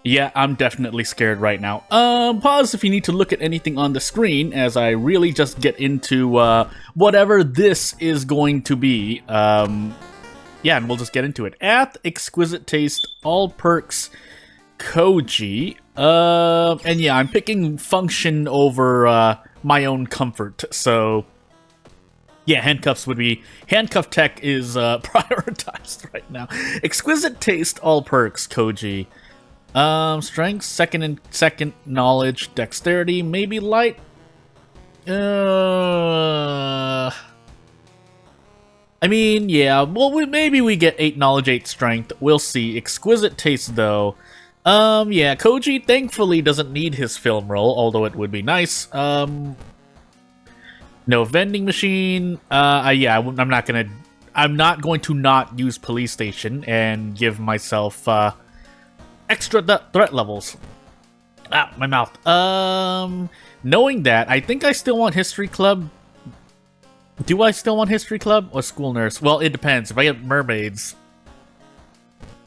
Yeah, I'm definitely scared right now. Pause if you need to look at anything on the screen as I really just get into, whatever this is going to be. Yeah, and we'll just get into it. Exquisite Taste, All Perks, Koji. And yeah, I'm picking function over, my own comfort, so... Yeah, handcuff tech is, prioritized right now. Exquisite Taste, All Perks, Koji. Strength, second knowledge, dexterity, maybe light. I mean, yeah, well, maybe we get 8 knowledge, 8 strength. We'll see. Exquisite Taste, though. Yeah, Koji thankfully doesn't need his film roll, although it would be nice. No vending machine. Yeah, I'm not going to not use police station and give myself, extra threat levels. Ah, my mouth. Knowing that, I think I still want History Club. Do I still want History Club or School Nurse? Well, it depends. If I get mermaids,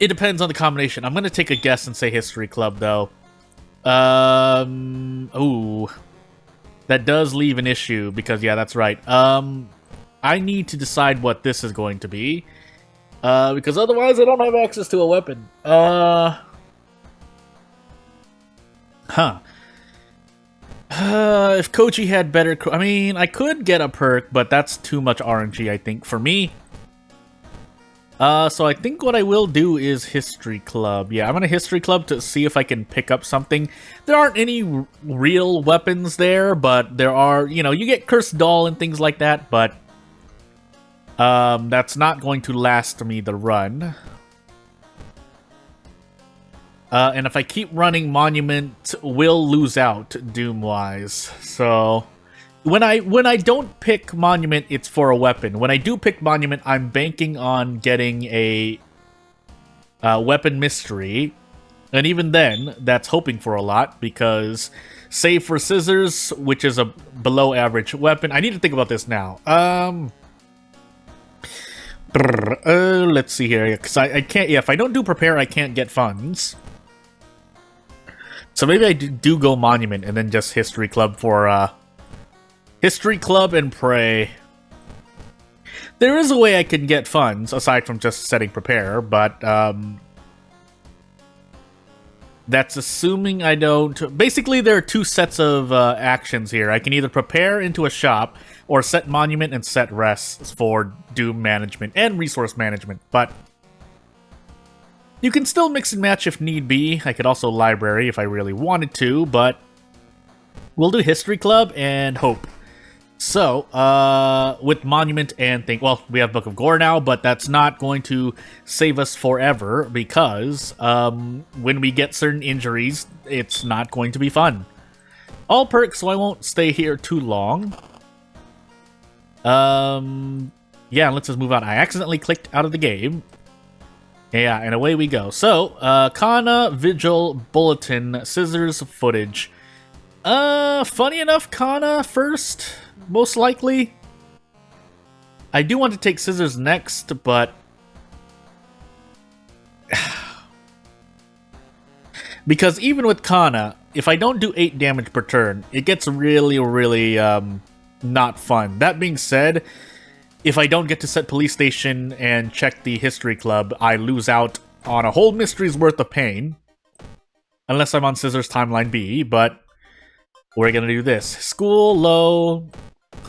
it depends on the combination. I'm gonna take a guess and say History Club, though. Ooh. That does leave an issue, because, yeah, that's right. I need to decide what this is going to be. Because otherwise I don't have access to a weapon. If Koji had better... I mean, I could get a perk, but that's too much RNG, I think, for me. So I think what I will do is History Club. Yeah, I'm gonna History Club to see if I can pick up something. There aren't any real weapons there, but there are, you know, you get Cursed Doll and things like that, but... that's not going to last me the run. And if I keep running, Monument will lose out Doom-wise. So when I don't pick Monument, it's for a weapon. When I do pick Monument, I'm banking on getting a weapon mystery. And even then, that's hoping for a lot, because save for Scissors, which is a below average weapon. I need to think about this now. Let's see here, because I can't. Yeah, if I don't do Prepare, I can't get funds. So maybe I do go Monument and then just History Club for, History Club and Pray. There is a way I can get funds, aside from just setting Prepare, but, that's assuming I don't... Basically, there are 2 sets of, actions here. I can either Prepare into a shop, or set Monument and set Rests for Doom management and resource management, but... You can still mix and match if need be. I could also Library if I really wanted to, but we'll do History Club and Hope. So, with Monument and well, we have Book of Gore now, but that's not going to save us forever, because when we get certain injuries, it's not going to be fun. All perks, so I won't stay here too long. Yeah, let's just move on. I accidentally clicked out of the game. Yeah, and away we go. So, Kana, Vigil, Bulletin, Scissors, Footage. Funny enough, Kana first, most likely. I do want to take Scissors next, but... because even with Kana, if I don't do 8 damage per turn, it gets really, really, not fun. That being said... If I don't get to set Police Station and check the History Club, I lose out on a whole mystery's worth of pain. Unless I'm on Scissors Timeline B, but we're gonna do this. School, low,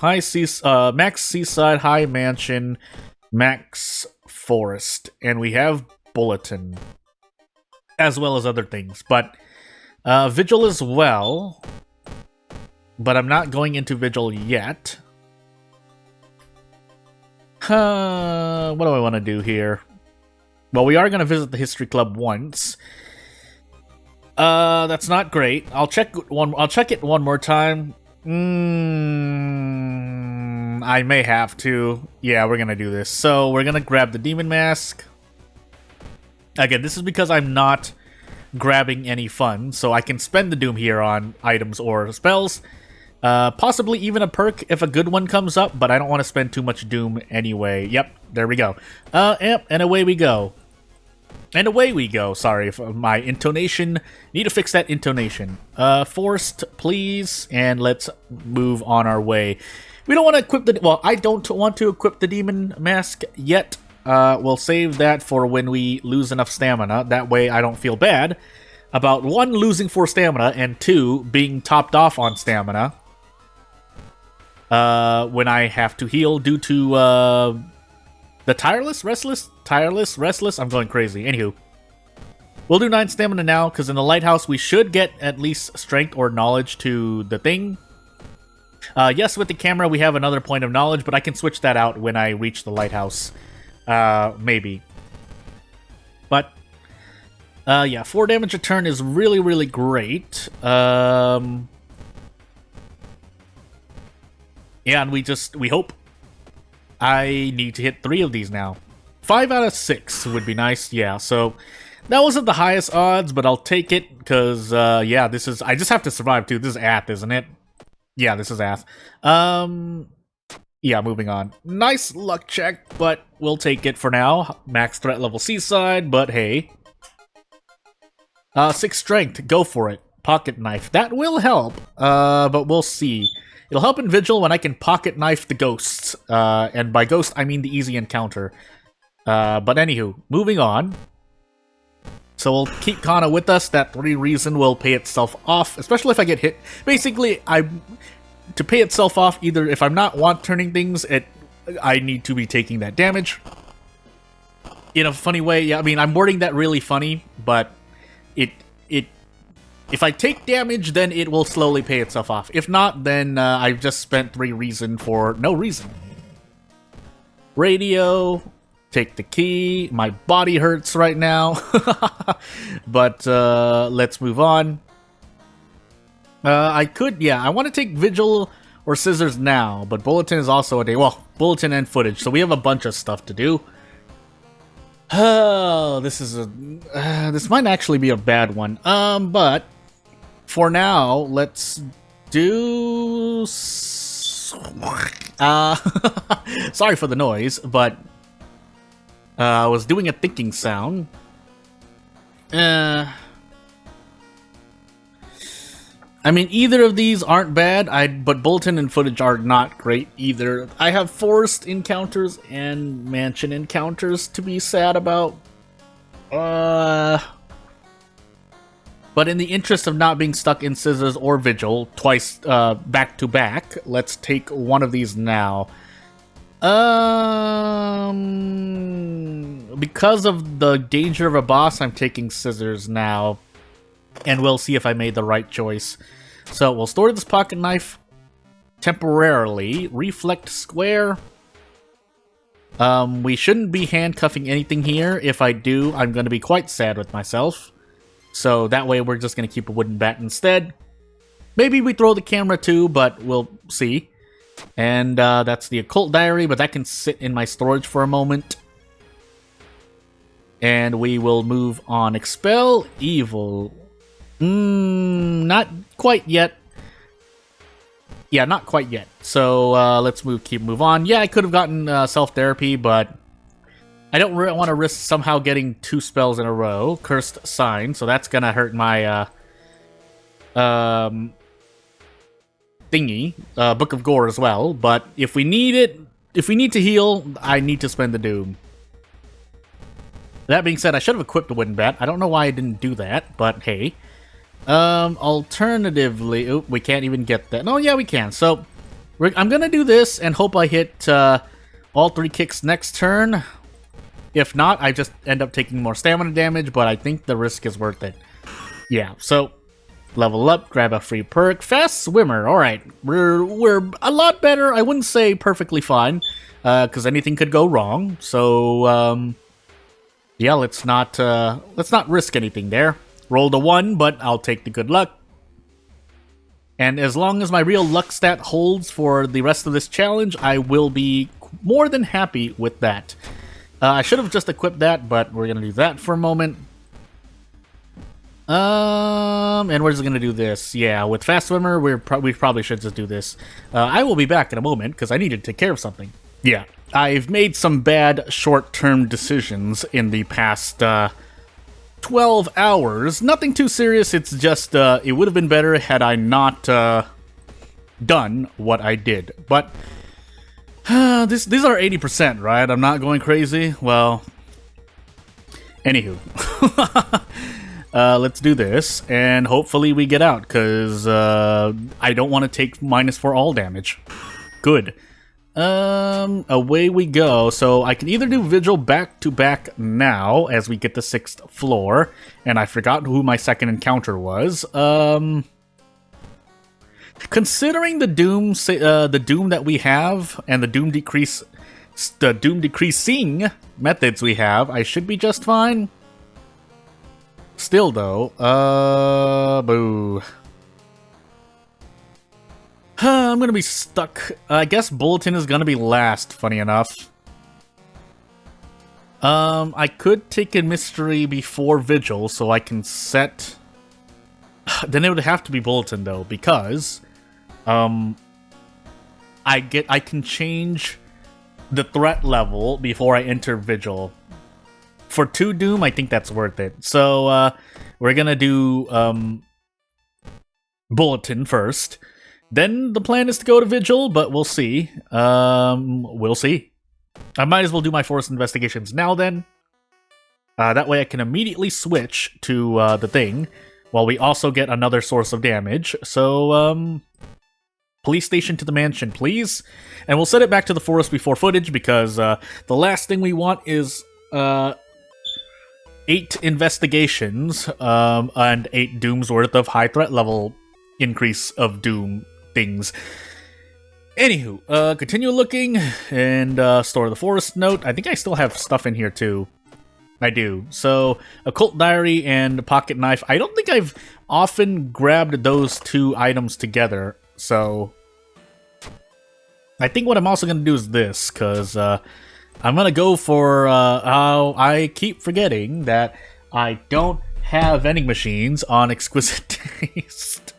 max seaside, high mansion, max forest. And we have Bulletin. As well as other things. But Vigil as well. But I'm not going into Vigil yet. What do I want to do here? Well, we are going to visit the History Club once. That's not great. I'll check it one more time. I may have to. Yeah, we're going to do this. So, we're going to grab the Demon Mask. Again, this is because I'm not grabbing any funds, so I can spend the Doom here on items or spells. Possibly even a perk if a good one comes up, but I don't want to spend too much Doom anyway. Yep, there we go. Yep, and away we go. And away we go. Sorry for my intonation. Need to fix that intonation. Forced, please. And let's move on our way. We don't want to equip the... Well, I don't want to equip the demon mask yet. We'll save that for when we lose enough stamina. That way I don't feel bad about 1, losing 4 stamina, and 2, being topped off on stamina. When I have to heal due to, the tireless? Restless? Tireless? Restless? I'm going crazy. Anywho. We'll do 9 stamina now, because in the lighthouse we should get at least strength or knowledge to the thing. Yes, with the camera we have another point of knowledge, but I can switch that out when I reach the lighthouse. Maybe. But, yeah, 4 damage a turn is really, really great. Yeah, and we hope. I need to hit 3 of these now. 5 out of 6 would be nice, yeah, so that wasn't the highest odds, but I'll take it, because, yeah, this is, I just have to survive, too. This is Ath, isn't it? Yeah, this is Ath. Yeah, moving on. Nice luck check, but we'll take it for now. Max threat level Seaside, but hey. 6 strength, go for it. Pocket knife, that will help, but we'll see. It'll help in Vigil when I can pocket knife the ghosts. And by ghost, I mean the easy encounter. But anywho, moving on. So we'll keep Kana with us. That 3 reason will pay itself off, especially if I get hit. Basically, to pay itself off, either if I'm not turning things, I need to be taking that damage. In a funny way, yeah, I mean, I'm wording that really funny, but if I take damage, then it will slowly pay itself off. If not, then I've just spent 3 reason for no reason. Radio, take the key. My body hurts right now. But let's move on. I could, yeah, I want to take Vigil or Scissors now, but Bulletin is also a day. Well, Bulletin and Footage, so we have a bunch of stuff to do. Oh, this is this might actually be a bad one. But for now, let's do... sorry for the noise, but I was doing a thinking sound. I mean, either of these aren't bad, but Bulletin and Footage are not great either. I have Forest encounters and Mansion encounters to be sad about. But in the interest of not being stuck in Scissors or Vigil twice back to back, let's take one of these now. Because of the danger of a boss, I'm taking Scissors now. And we'll see if I made the right choice. So we'll store this pocket knife temporarily. Reflect square. We shouldn't be handcuffing anything here. If I do, I'm going to be quite sad with myself. So that way we're just going to keep a wooden bat instead. Maybe we throw the camera too, but we'll see. And that's the occult diary, but that can sit in my storage for a moment. And we will move on. Expel evil. Not quite yet. Yeah, not quite yet. So let's move on. Yeah, I could have gotten self-therapy, but I don't really want to risk somehow getting 2 spells in a row. Cursed Sign, so that's gonna hurt my thingy. Book of Gore as well. But if we need it, if we need to heal, I need to spend the Doom. That being said, I should have equipped a wooden bat. I don't know why I didn't do that, but hey. Alternatively, oop, we can't even get that. No, yeah, we can. So, I'm gonna do this and hope I hit all 3 kicks next turn. If not, I just end up taking more stamina damage, but I think the risk is worth it. Yeah, so, level up, grab a free perk. Fast Swimmer, alright. We're a lot better. I wouldn't say perfectly fine, because anything could go wrong. So, yeah, let's not risk anything there. Rolled a 1, but I'll take the good luck. And as long as my real luck stat holds for the rest of this challenge, I will be more than happy with that. I should have just equipped that, but we're going to do that for a moment. And we're just going to do this. Yeah, with Fast Swimmer, we probably should just do this. I will be back in a moment, because I need to take care of something. Yeah, I've made some bad short-term decisions in the past 12 hours. Nothing too serious, it's just it would have been better had I not done what I did. But these are 80%, right? I'm not going crazy? Well, anywho. Let's do this, and hopefully we get out, because I don't want to take -4 all damage. Good. Away we go. So I can either do Vigil back-to-back now, as we get the 6th floor, and I forgot who my second encounter was. Considering the doom that we have, and the doom decreasing methods we have, I should be just fine. Still, though, boo. I'm gonna be stuck. I guess Bulletin is gonna be last, funny enough. I could take a Mystery before Vigil, so I can set... Then it would have to be Bulletin, though, because... I can change the threat level before I enter Vigil. For 2 Doom, I think that's worth it. So, we're gonna do, Bulletin first. Then the plan is to go to Vigil, but we'll see. We'll see. I might as well do my Forest Investigations now, then. That way I can immediately switch to, the thing, while we also get another source of damage. So, Police Station to the Mansion, please. And we'll set it back to the Forest before footage, because, the last thing we want is, 8 investigations, and 8 Dooms worth of high threat level increase of Doom things. Anywho, continue looking, and store the Forest note. I think I still have stuff in here too. I do. So, Occult Diary and Pocket Knife. I don't think I've often grabbed those 2 items together, so... I think what I'm also going to do is this, because I'm going to go for... I keep forgetting that I don't have vending machines on Exquisite Taste.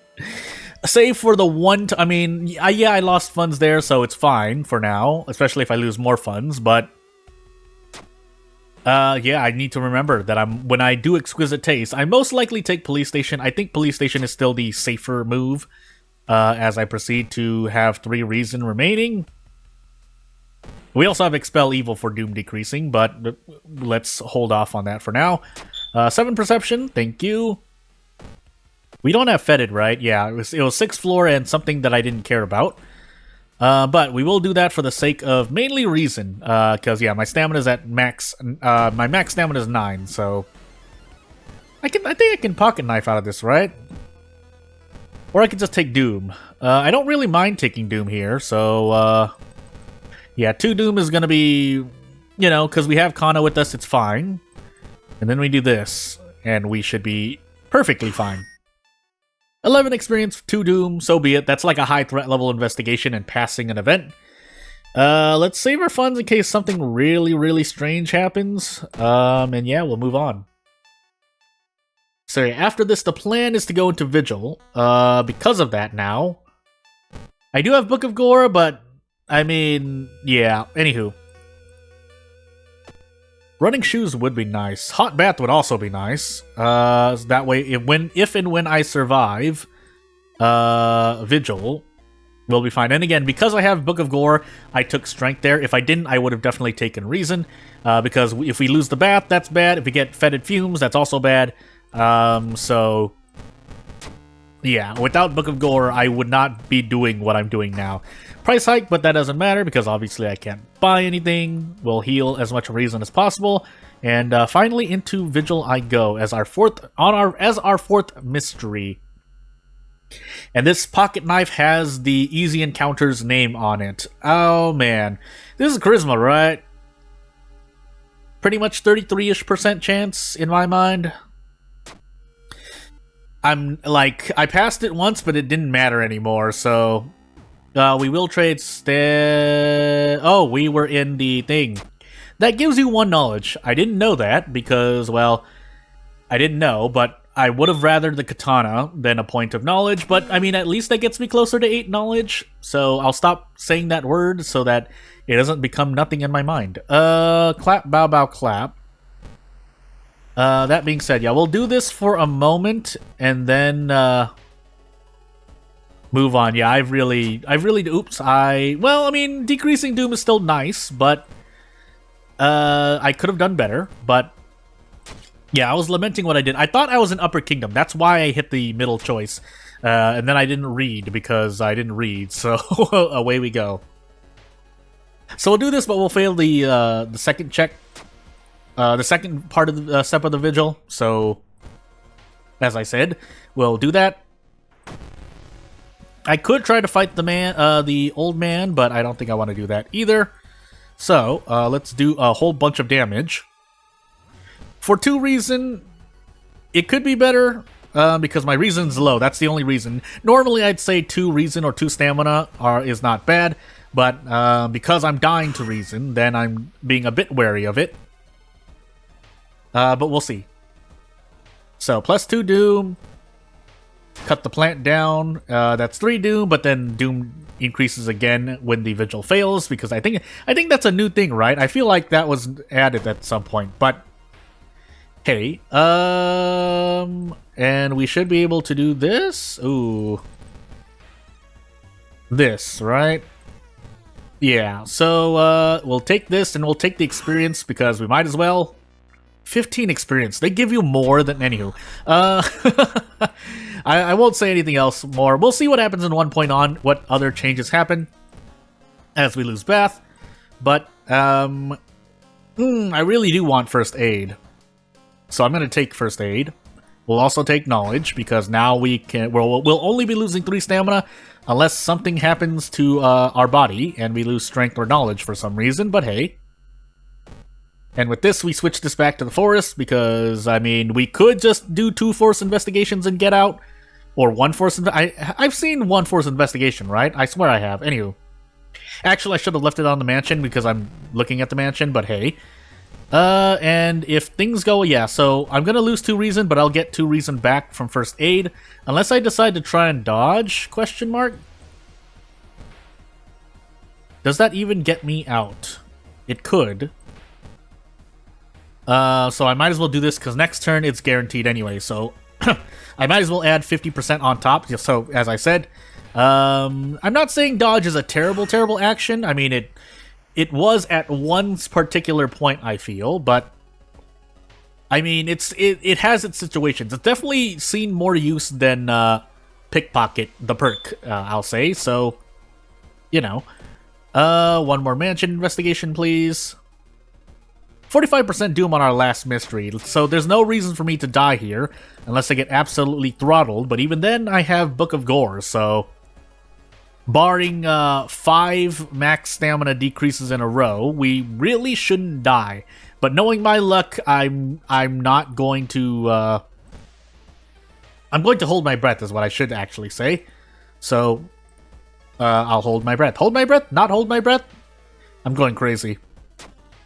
Save for the one... I mean, yeah, I lost funds there, so it's fine for now, especially if I lose more funds, but... yeah, I need to remember that when I do Exquisite Taste, I most likely take Police Station. I think Police Station is still the safer move, as I proceed to have 3 Reason remaining. We also have Expel Evil for Doom decreasing, but let's hold off on that for now. 7 Perception, thank you. We don't have Fetid, right? Yeah, it was 6th floor and something that I didn't care about. But we will do that for the sake of mainly Reason, because yeah, my stamina is at max. My max stamina is 9, so I think I can Pocket Knife out of this, right? Or I could just take Doom. I don't really mind taking Doom here, so yeah, 2 Doom is gonna be, you know, because we have Kana with us, it's fine. And then we do this, and we should be perfectly fine. 11 experience, 2 Doom, so be it. That's like a high threat level investigation and passing an event. Let's save our funds in case something really, really strange happens. And yeah, we'll move on. So yeah, after this, the plan is to go into Vigil. Because of that now. I do have Book of Gore, but, I mean, yeah, anywho. Running shoes would be nice. Hot bath would also be nice. That way, if and when I survive Vigil, we'll be fine. And again, because I have Book of Gore, I took Strength there. If I didn't, I would have definitely taken Reason. Because if we lose the bath, that's bad. If we get Fetid Fumes, that's also bad. So... yeah, without Book of Gore, I would not be doing what I'm doing now. Price hike, but that doesn't matter because obviously I can't buy anything. We'll heal as much Reason as possible, and finally into Vigil I go as our fourth mystery. And this Pocket Knife has the Easy Encounters name on it. Oh man, this is Charisma, right? Pretty much 33-ish% chance in my mind. I'm like, I passed it once, but it didn't matter anymore, so... we will trade oh, we were in the thing. That gives you 1 knowledge. I didn't know that because, well, I didn't know, but I would have rathered the katana than a point of knowledge, but I mean, at least that gets me closer to 8 knowledge, so I'll stop saying that word so that it doesn't become nothing in my mind. Clap, bow, bow, clap. That being said, yeah, we'll do this for a moment, and then, move on. Yeah, oops, well, I mean, decreasing doom is still nice, but, I could have done better, but, yeah, I was lamenting what I did. I thought I was in Upper Kingdom. That's why I hit the middle choice. And then I didn't read because I didn't read. So away we go. So we'll do this, but we'll fail the second check. The second part of the step of the vigil. So, as I said, we'll do that. I could try to fight the old man, but I don't think I want to do that either. So, let's do a whole bunch of damage. For 2 reason, it could be better, because my reason's low. That's the only reason. Normally, I'd say 2 reason or 2 stamina is not bad, but because I'm dying to reason, then I'm being a bit wary of it. But we'll see. So, plus 2 doom. Cut the plant down. That's 3 doom, but then doom increases again when the vigil fails, because I think that's a new thing, right? I feel like that was added at some point, but hey, and we should be able to do this. Ooh. This, right? Yeah, so, we'll take this and we'll take the experience because we might as well. 15 experience. They give you more than anywho. I won't say anything else more. We'll see what happens in 1 point on, what other changes happen as we lose Bath. But, I really do want first aid. So I'm going to take first aid. We'll also take knowledge, because now we'll only be losing 3 stamina unless something happens to our body and we lose strength or knowledge for some reason, but hey. And with this, we switch this back to the forest, because, I mean, we could just do 2 force investigations and get out. Or 1 force I've seen 1 force investigation, right? I swear I have. Anywho. Actually, I should have left it on the mansion, because I'm looking at the mansion, but hey. And if things go, yeah, so I'm gonna lose 2 reason, but I'll get 2 reason back from first aid. Unless I decide to try and dodge, question mark? Does that even get me out? It could. So I might as well do this, because next turn it's guaranteed anyway, so I might as well add 50% on top, just so, as I said. I'm not saying dodge is a terrible, terrible action. I mean, it was at one particular point, I feel, but I mean, it has its situations. It's definitely seen more use than pickpocket, the perk, I'll say. So, you know, 1 more mansion investigation, please. 45% doom on our last mystery, so there's no reason for me to die here unless I get absolutely throttled. But even then, I have Book of Gore, so barring 5 max stamina decreases in a row, we really shouldn't die. But knowing my luck, I'm not going to I'm going to hold my breath, is what I should actually say. So I'll hold my breath. Hold my breath, not hold my breath. I'm going crazy.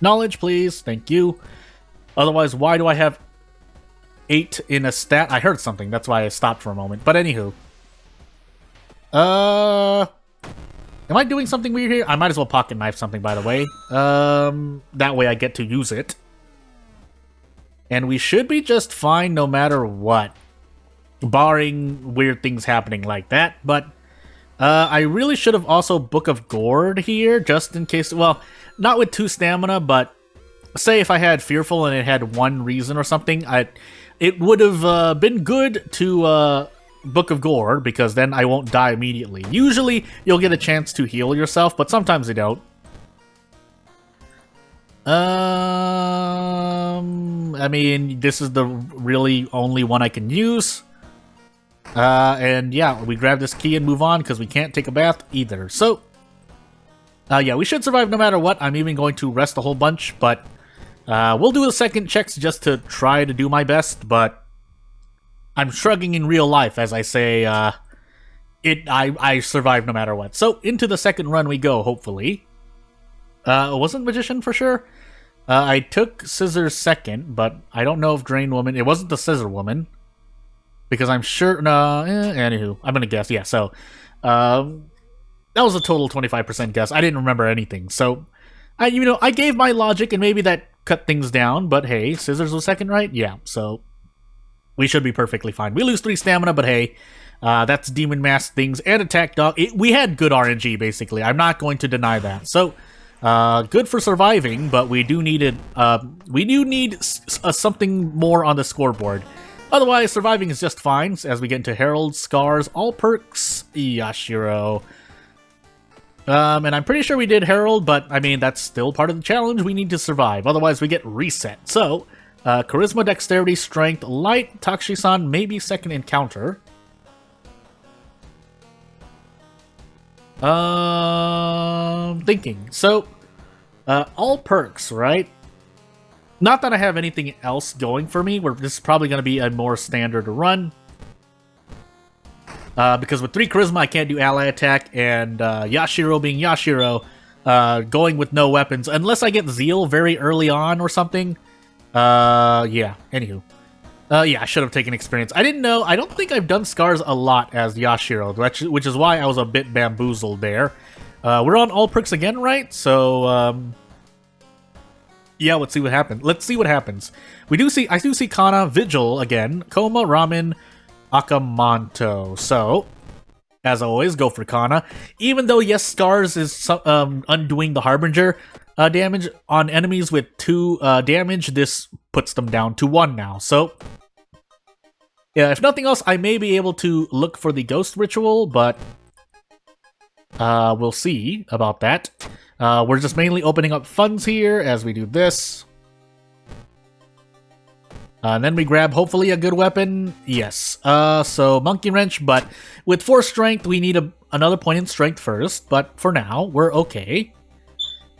Knowledge, please. Thank you. Otherwise, why do I have 8 in a stat? I heard something. That's why I stopped for a moment. But anywho. Am I doing something weird here? I might as well pocket knife something, by the way. That way I get to use it. And we should be just fine no matter what. Barring weird things happening like that. But I really should have also Book of Gourd here, just in case. Well, not with 2 stamina, but say if I had Fearful and it had 1 reason or something, it would have been good to Book of Gourd, because then I won't die immediately. Usually, you'll get a chance to heal yourself, but sometimes you don't. I mean, this is the really only one I can use. And yeah, we grab this key and move on, because we can't take a bath either. So, yeah, we should survive no matter what. I'm even going to rest a whole bunch, but we'll do the second checks just to try to do my best, but I'm shrugging in real life as I say I survive no matter what. So, into the second run we go, hopefully. It wasn't Magician for sure. I took Scissors second, but I don't know if Drain Woman... It wasn't the Scissor Woman. Because I'm sure... No, anywho, I'm gonna guess. Yeah, so... that was a total 25% guess. I didn't remember anything. So, I gave my logic, and maybe that cut things down. But hey, scissors was second, right? Yeah, so... we should be perfectly fine. We lose 3 stamina, but hey... that's Demon Mask things and Attack Dog. We had good RNG, basically. I'm not going to deny that. So... good for surviving, but we do need something more on the scoreboard. Otherwise, surviving is just fine. As we get into Herald, Scars, all perks, Yashiro. And I'm pretty sure we did Herald, but I mean, that's still part of the challenge. We need to survive. Otherwise, we get reset. So, Charisma, Dexterity, Strength, Light, Takshisan, maybe second encounter. Thinking. So, all perks, right? Not that I have anything else going for me. This is probably going to be a more standard run. Because with 3 Charisma, I can't do Ally Attack, and Yashiro being Yashiro, going with no weapons, unless I get Zeal very early on or something. Yeah, anywho. Yeah, I should have taken experience. I didn't know. I don't think I've done Scars a lot as Yashiro, which is why I was a bit bamboozled there. We're on all perks again, right? So, yeah, let's see what happens. I do see Kana, Vigil again, Coma, Ramen, Akamanto. So, as always, go for Kana. Even though, yes, Scars is undoing the Harbinger damage on enemies with 2 damage, this puts them down to 1 now. So, yeah, if nothing else, I may be able to look for the Ghost Ritual, but we'll see about that. We're just mainly opening up funds here as we do this. And then we grab, hopefully, a good weapon. Yes. So, Monkey Wrench, but with 4 strength, we need another point in strength first. But for now, we're okay.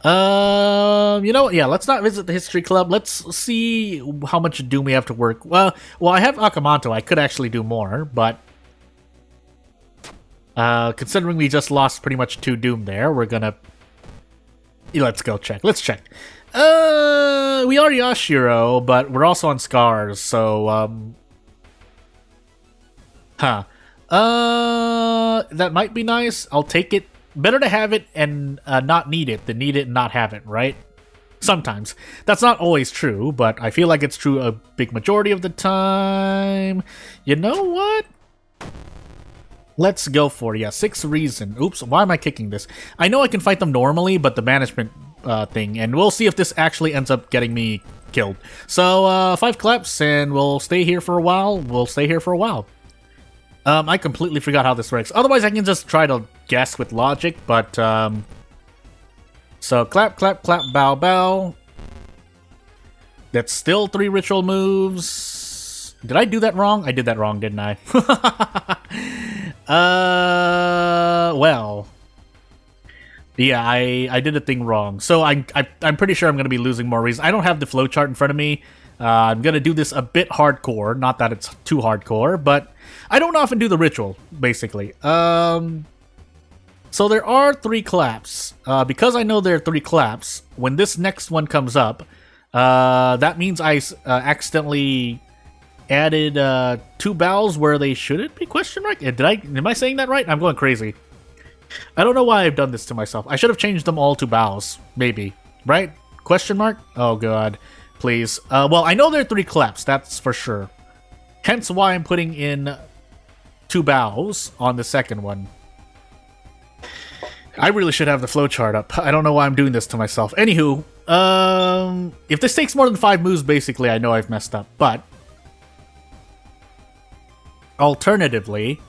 You know what? Yeah, let's not visit the History Club. Let's see how much Doom we have to work. Well, I have Akamanto. I could actually do more, but... considering we just lost pretty much 2 Doom there, we're gonna... Let's go check. Let's check. We are Yashiro, but we're also on Scars, so, that might be nice. I'll take it. Better to have it and not need it than need it and not have it, right? Sometimes. That's not always true, but I feel like it's true a big majority of the time. You know what? Let's go for it. Yeah, 6 reason. Oops, why am I kicking this? I know I can fight them normally, but the management thing, and we'll see if this actually ends up getting me killed. So, 5 claps, and we'll stay here for a while. I completely forgot how this works. Otherwise, I can just try to guess with logic, but, so, clap, clap, clap, bow, bow. That's still 3 ritual moves. Did I do that wrong? I did that wrong, didn't I? Well. Yeah, I did a thing wrong. So I'm pretty sure I'm going to be losing more reason. I don't have the flowchart in front of me. I'm going to do this a bit hardcore. Not that it's too hardcore, but I don't often do the ritual, basically. So there are 3 claps. Because I know there are 3 claps, when this next one comes up, that means I accidentally added 2 bows where they shouldn't be, question mark? Am I saying that right? I'm going crazy. I don't know why I've done this to myself. I should have changed them all to bows, maybe. Right? Question mark? Oh god. Please. Well, I know there are 3 claps, that's for sure. Hence why I'm putting in 2 bows on the second one. I really should have the flowchart up. I don't know why I'm doing this to myself. Anywho, if this takes more than 5 moves, basically, I know I've messed up. But, alternatively,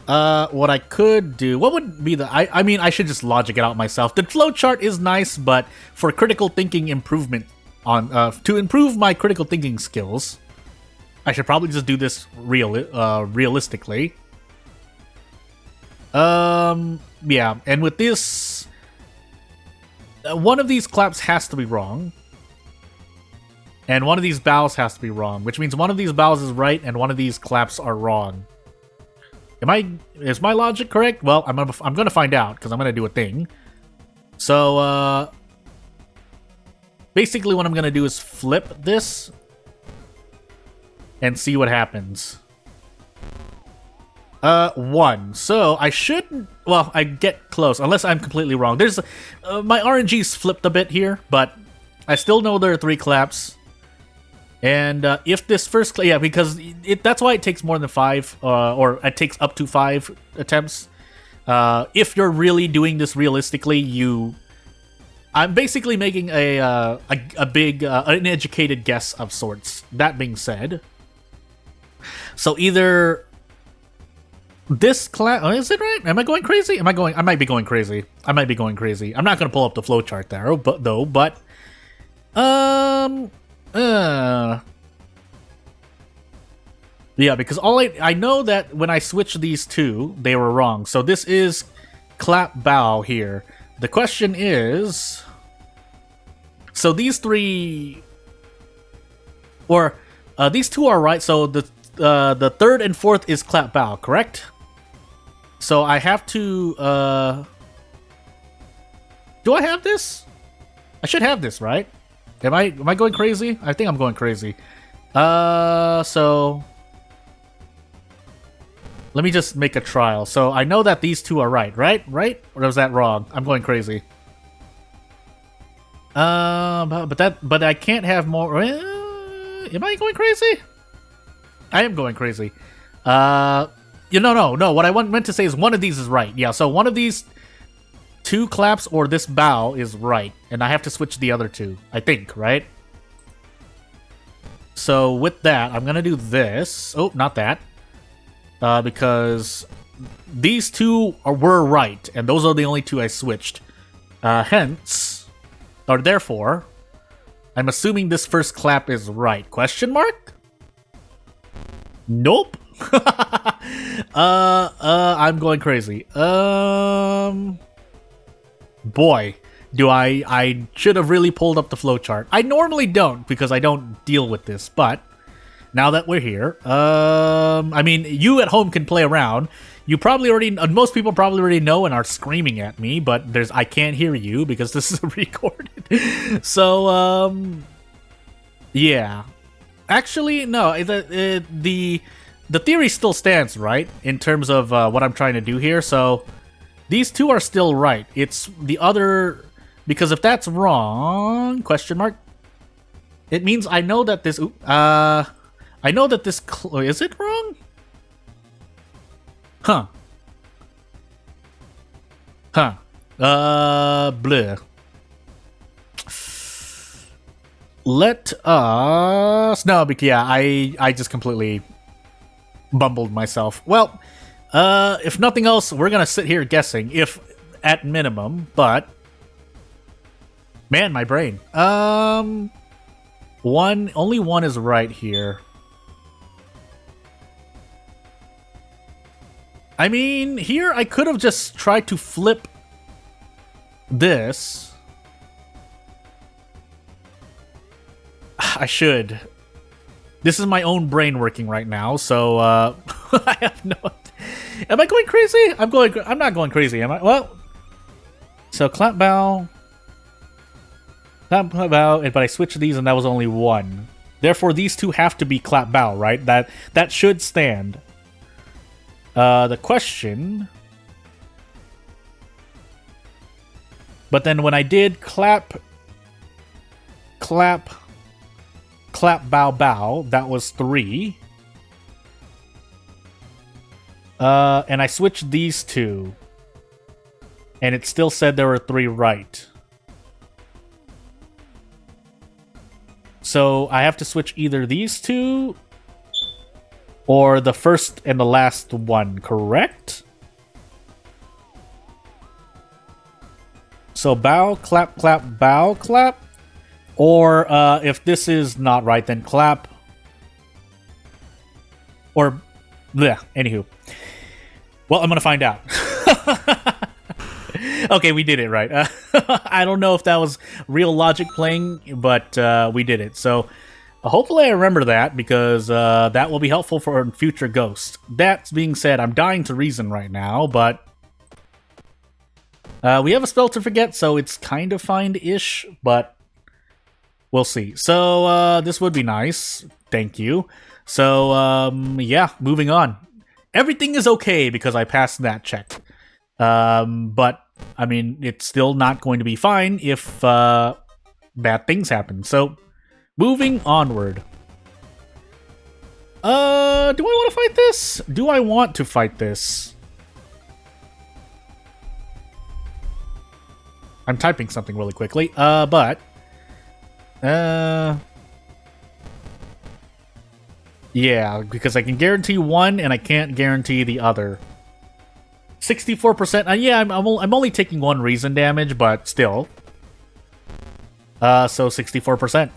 what I could do... What would be the... I mean, I should just logic it out myself. The flowchart is nice, but for critical thinking improvement, to improve my critical thinking skills, I should probably just do this realistically. Yeah, and with this, one of these claps has to be wrong, and one of these bows has to be wrong, which means one of these bows is right and one of these claps are wrong. Is my logic correct? Well, I'm gonna find out because I'm gonna do a thing. So, basically what I'm gonna do is flip this. and see what happens. 1. So I should... Well, I get close, unless I'm completely wrong. There's... my RNG's flipped a bit here, but I still know there are 3 claps. And if this first... Yeah, because that's why it takes more than 5, or it takes up to 5 attempts. If you're really doing this realistically, I'm basically making a big, an educated guess of sorts. That being said... So either... This class... Oh, is it right? Am I going crazy? I might be going crazy. I'm not going to pull up the flowchart there, but... Yeah, because I know that when I switched these two, they were wrong. So this is clap bow here. The question is... So these 3... Or, these 2 are right, so the 3rd and 4th is clap bow, correct? So I have to, do I have this? I should have this, right? Am I going crazy? I think I'm going crazy. So... Let me just make a trial. So I know that these 2 are right? Or was that wrong? I'm going crazy. But I can't have more... am I going crazy? I am going crazy. No. What I meant to say is one of these is right. Yeah, so one of these 2 claps or this bow is right. And I have to switch the other 2, I think, right? So with that, I'm going to do this. Oh, not that. Because these 2 were right. And those are the only 2 I switched. Hence, or therefore, I'm assuming this first clap is right. Question mark? Nope. I'm going crazy. Boy, do I should have really pulled up the flowchart. I normally don't because I don't deal with this, but now that we're here, I mean, you at home can play around. You probably already, most people probably already know and are screaming at me, but I can't hear you because this is recorded. So, yeah. Actually, no, the theory still stands, right? In terms of what I'm trying to do here. So these 2 are still right. It's the other... Because if that's wrong... Question mark? It means I know that this... I know that this... Is it wrong? Huh. Bleh. Let us... No, because yeah, I just completely... bumbled myself. Well, if nothing else, we're gonna sit here guessing, if at minimum, but man, my brain. Only one is right here. I mean, here I could have just tried to flip this. I should. This is my own brain working right now, so I have no... Am I going crazy? I'm not going crazy, am I? Well, so clap bow, but I switched these and that was only 1. Therefore, these 2 have to be clap bow, right? That should stand. The question... But then when I did clap, bow, that was 3. And I switched these 2. And it still said there were 3 right. So I have to switch either these 2 or the first and the last one, correct? So bow, clap, bow, clap. Or if this is not right, then clap. Or, bleh, anywho. Well, I'm gonna find out. Okay, we did it right. I don't know if that was real logic playing, but we did it. So hopefully I remember that, because that will be helpful for future Ghost. That being said, I'm dying to reason right now, but we have a spell to forget, so it's kind of fine-ish, but we'll see. So this would be nice. Thank you. So, yeah, moving on. Everything is okay because I passed that check. But, I mean, it's still not going to be fine if bad things happen. So, moving onward. Do I want to fight this? Do I want to fight this? I'm typing something really quickly. Yeah, because I can guarantee one and I can't guarantee the other. 64%. Yeah, I'm only taking one reason damage, but still. So 64%.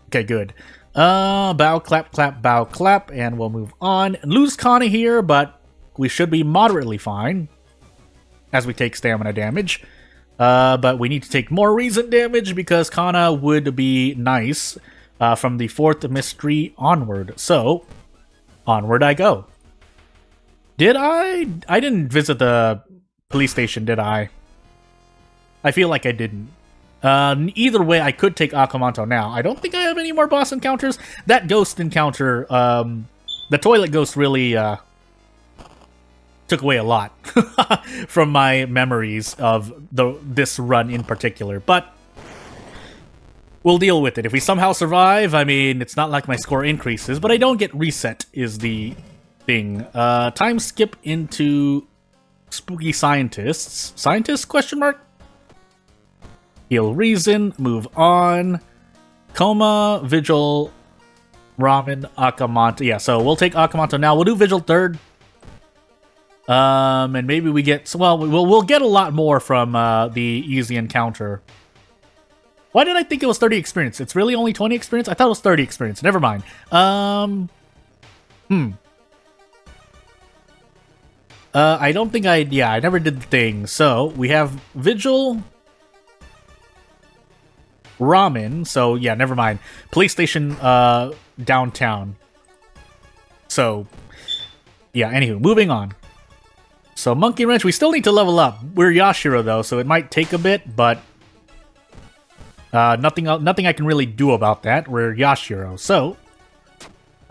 Okay, good. Bow, clap, clap, bow, clap, and we'll move on. Lose Kana here, but we should be moderately fine as we take stamina damage. But we need to take more reason damage because Kana would be nice from the 4th mystery onward. So, onward I go. Did I? I didn't visit the police station, did I? I feel like I didn't. Either way, I could take Akamanto now. I don't think I have any more boss encounters. That ghost encounter, the toilet ghost really took away a lot from my memories of this run in particular. But we'll deal with it. If we somehow survive, I mean, it's not like my score increases, but I don't get reset is the thing. Time skip into spooky scientists. Scientists, question mark? Heal reason, move on. Coma, Vigil, Ramen, Akamanto. Yeah, so we'll take Akamanto now. We'll do Vigil third. And maybe we get... Well, we'll get a lot more from the easy encounter. Why did I think it was 30 experience? It's really only 20 experience? I thought it was 30 experience. Never mind. I don't think I never did the thing. So, we have Vigil... Ramen, so yeah, never mind. Police station, downtown. So, yeah, anywho, moving on. So, Monkey Wrench, we still need to level up. We're Yashiro, though, so it might take a bit, but... nothing I can really do about that. We're Yashiro, so...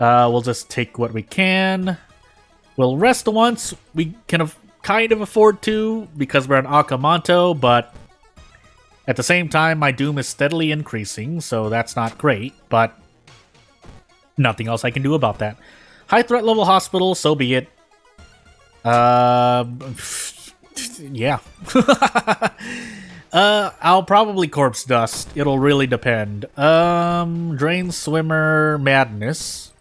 we'll just take what we can. We'll rest once. We can kind of afford to, because we're an Akamanto, but... At the same time, my doom is steadily increasing, so that's not great, but nothing else I can do about that. High threat level hospital, so be it. Yeah. I'll probably corpse dust. It'll really depend. Drain swimmer madness.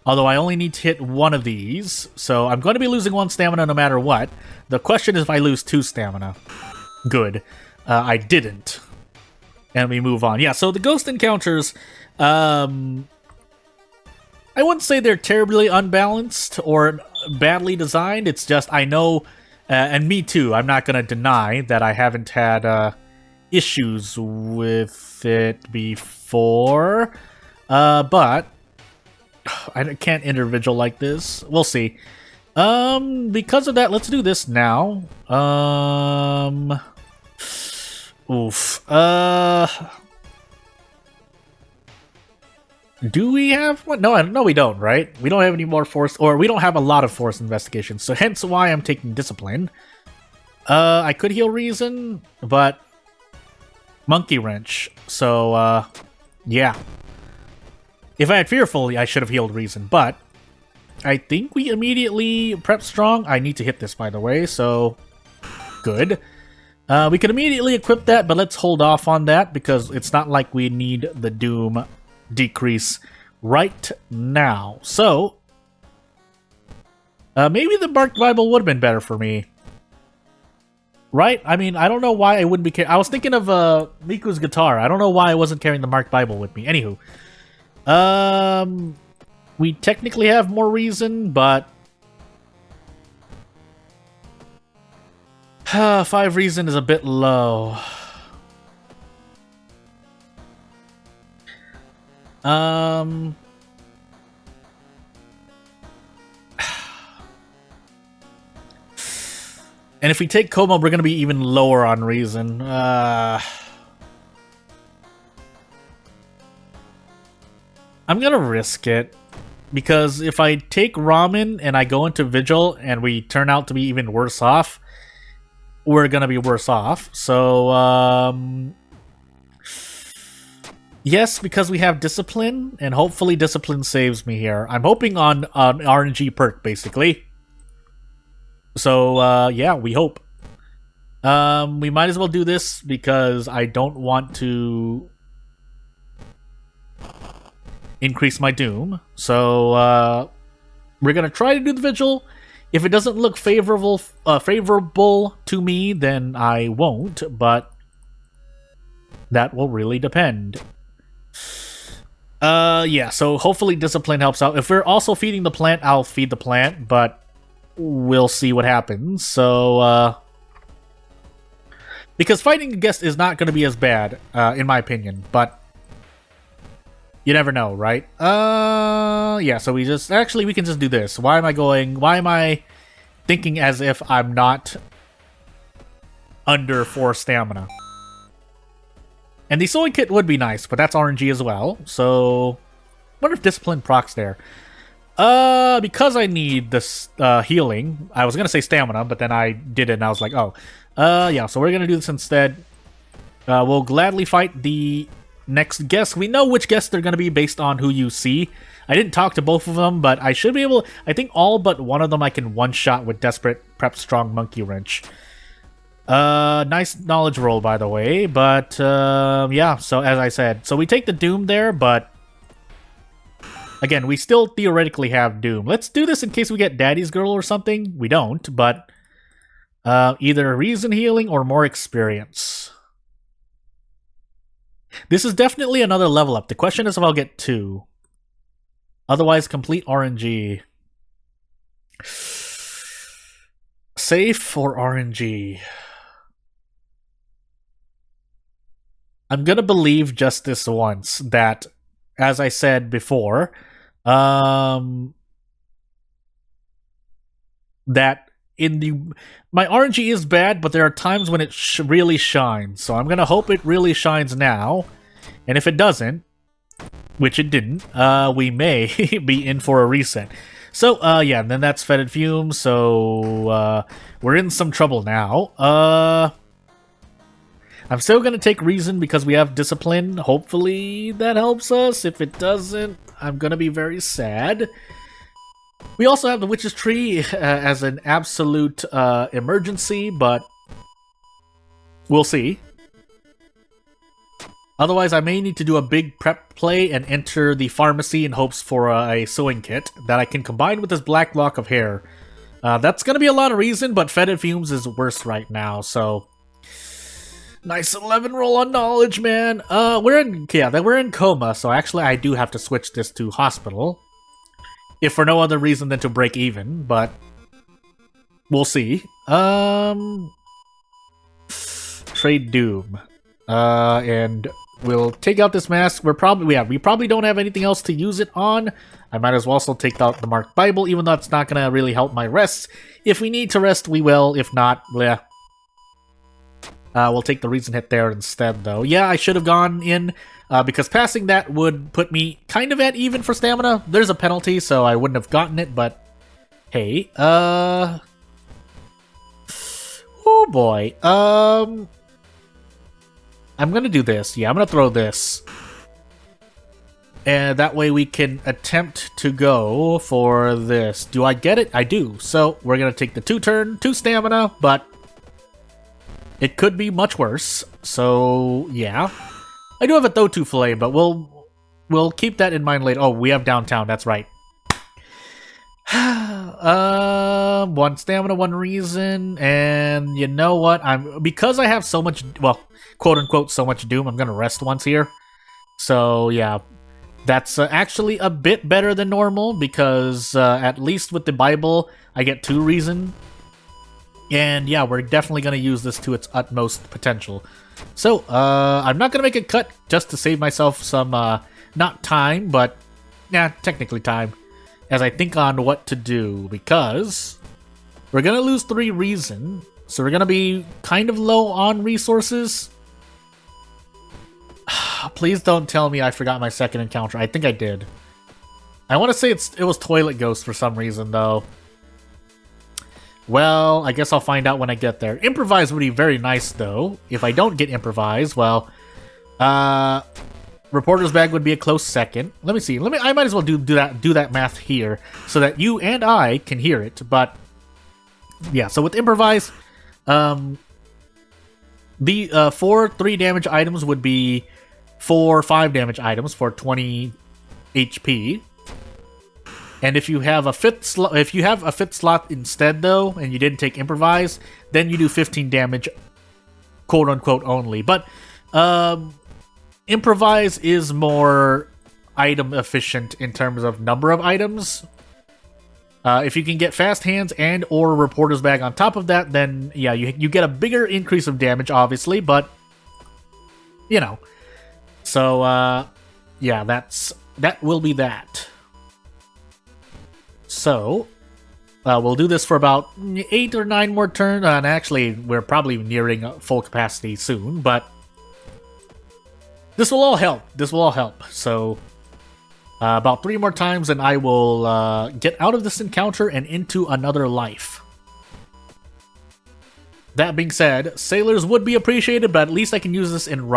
Although I only need to hit one of these, so I'm going to be losing one stamina no matter what. The question is if I lose 2 stamina. Good. I didn't. And we move on. Yeah, so the ghost encounters, I wouldn't say they're terribly unbalanced or badly designed. It's just, I know, and me too, I'm not going to deny that I haven't had issues with it before. But I can't enter Vigil like this. We'll see. Because of that, let's do this now. Oof. Do we have what? No, we don't, right? We don't have any more force, or we don't have a lot of force investigations, so hence why I'm taking discipline. I could heal reason, but Monkey Wrench. So, yeah. If I had Fearful, I should have healed reason, but I think we immediately prep strong. I need to hit this, by the way, so good. We can immediately equip that, but let's hold off on that because it's not like we need the Doom decrease right now. So, maybe the Marked Bible would have been better for me. Right? I mean, I don't know why I wouldn't be I was thinking of Miku's guitar. I don't know why I wasn't carrying the Marked Bible with me. Anywho. We technically have more reason, but... 5 reason is a bit low. And if we take Coma, we're going to be even lower on reason. I'm gonna risk it. Because if I take ramen and I go into Vigil and we turn out to be even worse off, we're gonna be worse off. So, yes, because we have Discipline, and hopefully Discipline saves me here. I'm hoping on an RNG perk, basically. So, yeah, we hope. We might as well do this because I don't want to increase my doom. So, we're gonna try to do the Vigil. If it doesn't look favorable to me, then I won't, but that will really depend. Yeah, so hopefully Discipline helps out. If we're also feeding the plant, I'll feed the plant, but we'll see what happens. So, because fighting a guest is not going to be as bad, in my opinion, but you never know, right? Yeah, so we can just do this. Why am I thinking as if I'm not under 4 stamina? And the sewing kit would be nice, but that's RNG as well. So, wonder if Discipline procs there. Because I need this healing. I was gonna say stamina, but then I did it and I was like, oh. Yeah, so we're gonna do this instead. We'll gladly fight the next guest. We know which guests they're gonna be based on who you see. I didn't talk to both of them, but I should be able... I think all but one of them I can one-shot with Desperate Prep Strong Monkey Wrench. Nice knowledge roll, by the way, but, yeah, so as I said, so we take the Doom there, but, again, we still theoretically have Doom. Let's do this in case we get Daddy's Girl or something. We don't, but, either Reason Healing or more experience. This is definitely another level up. The question is if I'll get 2. Otherwise, complete RNG. Safe or RNG? I'm gonna believe just this once that, as I said before, that in the... My RNG is bad, but there are times when it really shines. So I'm gonna hope it really shines now. And if it doesn't, which it didn't, we may be in for a reset. So, yeah, and then that's Fetid Fume, so, we're in some trouble now. I'm still gonna take Reason because we have Discipline. Hopefully that helps us. If it doesn't, I'm gonna be very sad. We also have the Witch's Tree as an absolute emergency, but we'll see. Otherwise, I may need to do a big prep play and enter the pharmacy in hopes for a sewing kit that I can combine with this black lock of hair. That's gonna be a lot of reason, but Fetid Fumes is worse right now, so... Nice 11 roll on knowledge, man. We're in coma, so actually I do have to switch this to hospital. If for no other reason than to break even, but we'll see. Trade Doom. And we'll take out this mask. We probably don't have anything else to use it on. I might as well also take out the Marked Bible, even though it's not gonna really help my rest. If we need to rest, we will. If not, bleh. We'll take the Reason hit there instead, though. Yeah, I should have gone in, because passing that would put me kind of at even for stamina. There's a penalty, so I wouldn't have gotten it, but hey. Oh boy. I'm gonna do this. Yeah, I'm gonna throw this. And that way we can attempt to go for this. Do I get it? I do. So, we're gonna take the 2 stamina, but... it could be much worse, so yeah. I do have a Thotu Flame, but we'll keep that in mind later. Oh, we have downtown, that's right. 1 stamina, 1 reason, and you know what? Because I have so much, well, quote unquote, so much Doom, I'm gonna rest once here. So yeah, that's actually a bit better than normal because at least with the Bible, I get 2 reason. And yeah, we're definitely going to use this to its utmost potential. So, I'm not going to make a cut just to save myself some, not time, but, yeah, technically time, as I think on what to do, because we're going to lose 3 reason, so we're going to be kind of low on resources. Please don't tell me I forgot my second encounter. I think I did. I want to say it was Toilet Ghost for some reason, though. Well, I guess I'll find out when I get there. Improvise would be very nice, though. If I don't get Improvise, well... Reporter's Bag would be a close second. Let me see. I might as well do that math here, so that you and I can hear it, but... Yeah, so with Improvise... the 4 3 damage items would be 4 5 damage items for 20 HP. And if you have a fifth slot instead though, and you didn't take Improvise, then you do 15 damage, quote unquote only. But Improvise is more item efficient in terms of number of items. If you can get Fast Hands and or Reporter's Bag on top of that, then yeah, you get a bigger increase of damage, obviously, but you know. So yeah, that will be that. So we'll do this for about 8 or 9 more turns, and actually we're probably nearing full capacity soon, but this will all help. So about 3 more times and I will get out of this encounter and into another life. That being said, sailors would be appreciated, but at least I can use this in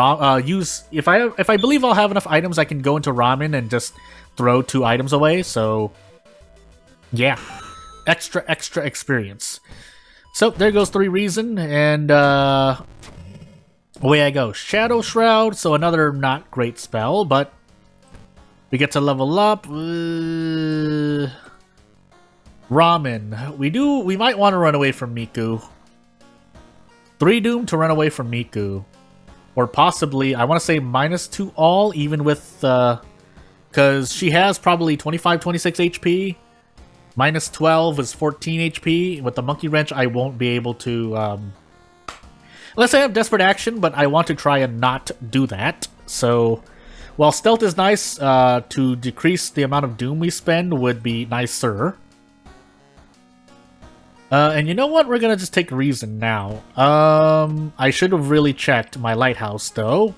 if I believe I'll have enough items, I can go into ramen and just throw 2 items away. So yeah, extra experience. So there goes 3 reason, and away I go. Shadow Shroud, so another not great spell, but we get to level up. Ramen. We might want to run away from Miku. 3 Doom to run away from Miku. Or possibly, I want to say -2 all, even with, because she has probably 25, 26 HP. -12 is 14 HP. With the Monkey Wrench, I won't be able to, unless I have Desperate Action, but I want to try and not do that. So, while Stealth is nice, to decrease the amount of Doom we spend would be nicer. And you know what? We're gonna just take Reason now. I should have really checked my Lighthouse, though.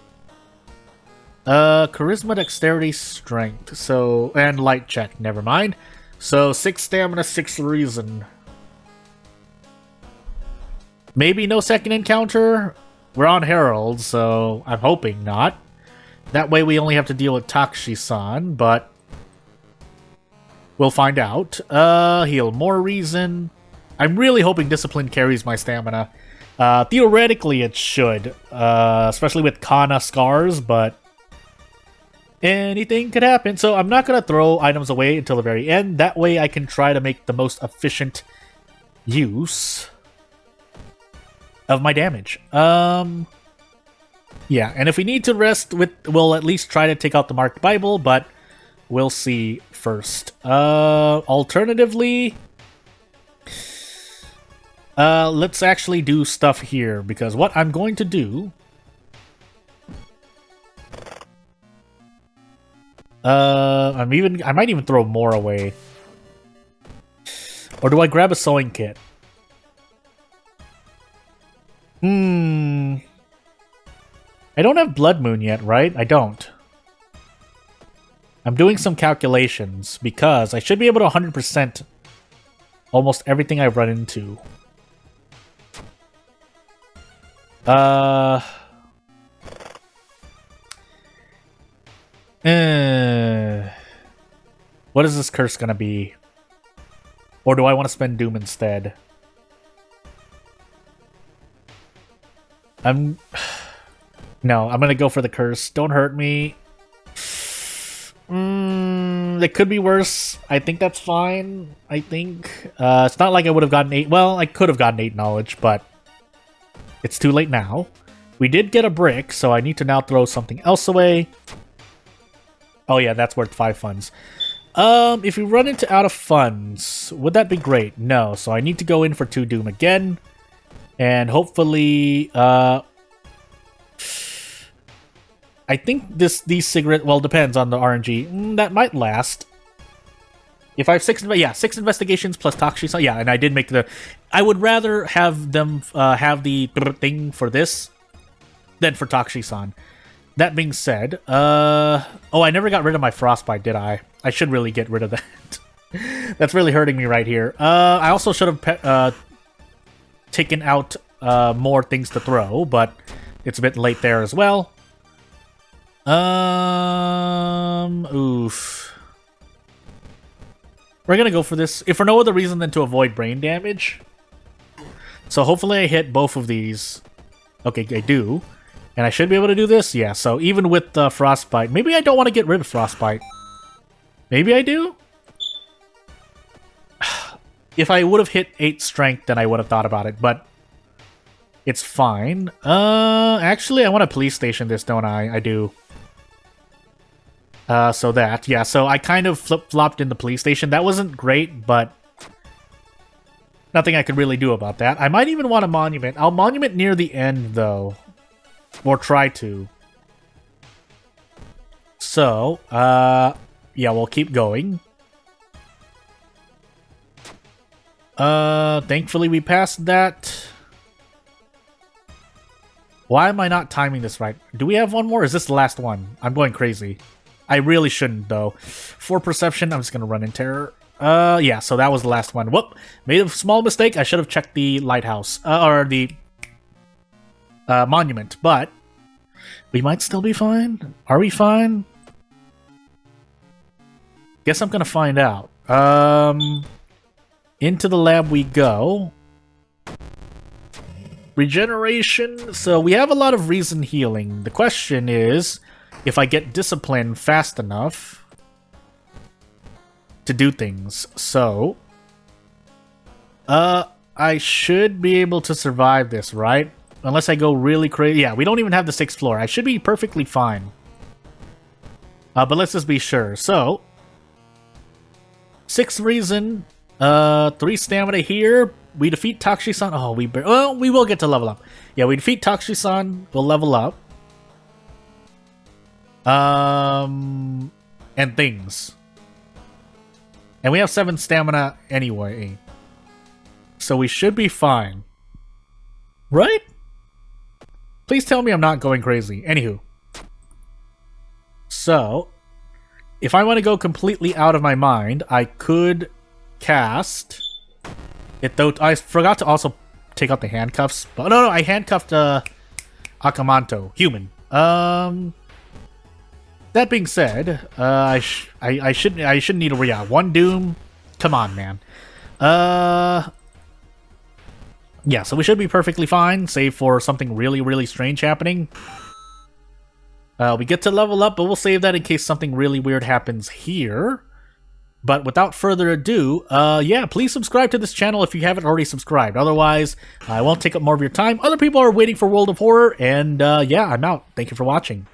Charisma, Dexterity, Strength. So, and Light check, never mind. So, 6 Stamina, 6 Reason. Maybe no second encounter? We're on Herald, so I'm hoping not. That way we only have to deal with Takushi-san, but we'll find out. Heal more Reason. I'm really hoping Discipline carries my stamina. Theoretically, it should, especially with Kana scars, but anything could happen. So I'm not going to throw items away until the very end. That way I can try to make the most efficient use of my damage. Yeah, and if we need to rest, we'll at least try to take out the Marked Bible, but we'll see first. Alternatively, let's actually do stuff here, because what I'm going to do... I might even throw more away. Or do I grab a sewing kit? I don't have Blood Moon yet, right? I don't. I'm doing some calculations, because I should be able to 100% almost everything I've run into. What is this curse gonna be? Or do I want to spend Doom instead? No, I'm gonna go for the curse. Don't hurt me. It could be worse. I think that's fine. I think. It's not like I would have gotten 8. Well, I could have gotten 8 knowledge, but it's too late now. We did get a brick, so I need to now throw something else away. Oh yeah, that's worth 5 funds. If we run into out of funds, would that be great? No, so I need to go in for 2 Doom again. And hopefully, I think these cigarette, well, depends on the RNG. That might last. If I have 6 investigations plus Takushi-san. Yeah, and I did make the... I would rather have them have the thing for this than for Takushi-san. that being said, oh, I never got rid of my frostbite, did I? I should really get rid of that. That's really hurting me right here. I also should have taken out more things to throw, but it's a bit late there as well. Oof. We're gonna go for this, if for no other reason than to avoid brain damage. So hopefully I hit both of these. Okay, I do. And I should be able to do this? Yeah, so even with Frostbite, maybe I don't want to get rid of Frostbite. Maybe I do? If I would have hit 8 strength, then I would have thought about it, but it's fine. Actually, I want to police station this, don't I? I do. So that, yeah, so I kind of flip-flopped in the police station. That wasn't great, but nothing I could really do about that. I might even want a monument. I'll monument near the end, though. Or try to. So, yeah, we'll keep going. Thankfully we passed that. Why am I not timing this right? Do we have one more? Is this the last one? I'm going crazy. I really shouldn't, though. For perception, I'm just gonna run in terror. Yeah, so that was the last one. Whoop! Made a small mistake. I should have checked the lighthouse. Or the monument, but we might still be fine. Are we fine? Guess I'm gonna find out. Into the lab we go. Regeneration. So we have a lot of reason healing. The question is, if I get discipline fast enough to do things. So, I should be able to survive this, right? Unless I go really crazy. Yeah, we don't even have the 6th floor. I should be perfectly fine. But let's just be sure. So, 6th reason, 3 stamina here. We defeat Takshi-san. Oh, we will get to level up. Yeah, we defeat Takshi-san. We'll level up. And things. And we have 7 stamina anyway. So we should be fine. Right? Please tell me I'm not going crazy. Anywho. So, if I want to go completely out of my mind, I could cast it, though I forgot to also take out the handcuffs. But no, I handcuffed Akamanto, human. That being said, I shouldn't need a one doom. Come on, man. Yeah, so we should be perfectly fine, save for something really, really strange happening. We get to level up, but we'll save that in case something really weird happens here. But without further ado, yeah, please subscribe to this channel if you haven't already subscribed. Otherwise, I won't take up more of your time. Other people are waiting for World of Horror, and yeah, I'm out. Thank you for watching.